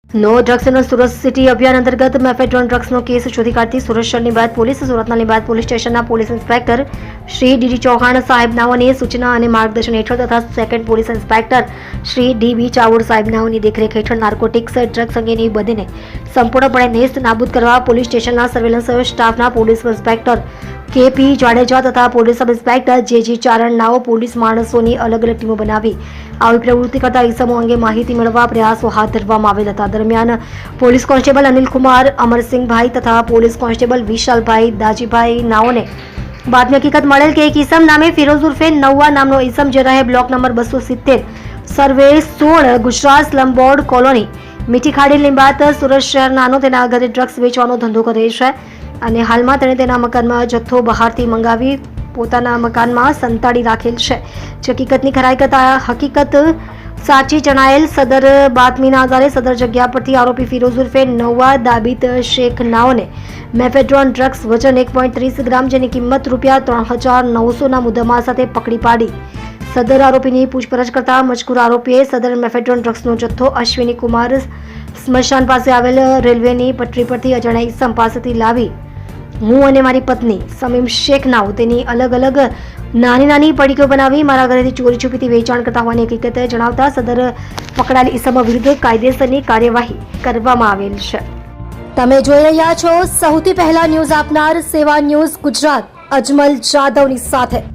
નો drugs નો Surat city અભિયાન અંતર્ગત mephedrone ડ્રગ્સનો case શોધી કાઢતી સુરત શહેર લીંબાયત પોલીસ સુરતના લીંબાયત પોલીસ સ્ટેશનના police inspector Shri D Chauhan સાહેબનાઓની સૂચના અને માર્ગદર્શન હેઠળ તથા second police inspector Shri D Chavad સાહેબનાઓની દેખરેખ હેઠળ નાર્કોટિક્સ ડ્રગ્સ અંગેની બધીને સંપૂર્ણપણે નેસ્ત નાબૂદ કરવા પોલીસ સ્ટેશનના સર્વેલન્સ સ્ટાફના પોલીસ ઇન્સ્પેક્ટર કેપી જાડેજા તથા પોલીસ સબ ઇન્સ્પેક્ટર જેજી ચારણનાઓ પોલીસ માણસોની અલગ અલગ ટીમો બનાવી આવી પ્રવૃત્તિ કરતા ઇસમો અંગે માહિતી મેળવવા પ્રયાસો હાથ ધરવામાં આવેલ હતા. દરમિયાન પોલીસ કોન્સ્ટેબલ અનિલકુમાર અમરસિંહભાઈ તથા પોલીસ કોન્સ્ટેબલ વિશાલભાઈ દાજીભાઈ નાઓને બાતમી હકીકત મળેલ કે એક ઇસમ નામે ફિરોઝ ઉર્ફે નવ્વા નામનો ઇસમ જે રહે બ્લોક નંબર 270 સર્વે 16 ગુજરાત સ્લમ બોર્ડ કોલોની મીઠી ખાડી લીંબાયત સુરત શહેર નાનો તેના ઘરે ડ્રગ્સ વેચવાનો ધંધો કરે છે અને હાલમાં તેણે તેના મકાનમાં જથ્થો બહારથી મંગાવી પોતાના મકાનમાં સંતાડી રાખેલ છે. જે હકીકતની ખરાઈ કરતા હકીકત સાચી જણાયેલ સદર બાતમીના આધારે સદર જગ્યા પરથી આરોપી ફિરોઝ ઉર્ફે નવા દાબીત શેખ નાઓને મેફેડ્રોન ડ્રગ્સ વજન 1.30 ગ્રામ જેની કિંમત ₹3900ના મુદ્દામાલ સાથે પકડી પાડી સદર આરોપીની પૂછપરછ કરતા મજકૂર આરોપીએ સદર મેફેડ્રોન ડ્રગ્સનો જથ્થો અશ્વિની કુમાર સ્મશાન પાસે આવેલ રેલવેની પટરી પરથી અજાણ્યા ઇસમ પાસેથી લાવી હું અને મારી પત્ની સમીમ શેખ નાઓ તેની અલગ અલગ નાની પડીકો બનાવી મારા ઘરેથી ચોરી છુપીથી વેચાણ કરતા હોવાની હકીકત જણાવતા સદર પકડાયેલ ઇસમો વિરુદ્ધ કાયદેસરની કાર્યવાહી કરવામાં આવેલ છે. તમે જોઈ રહ્યા છો સૌથી પહેલા ન્યૂઝ આપનાર સેવા ન્યૂઝ ગુજરાત અજમલ જાદવની સાથે.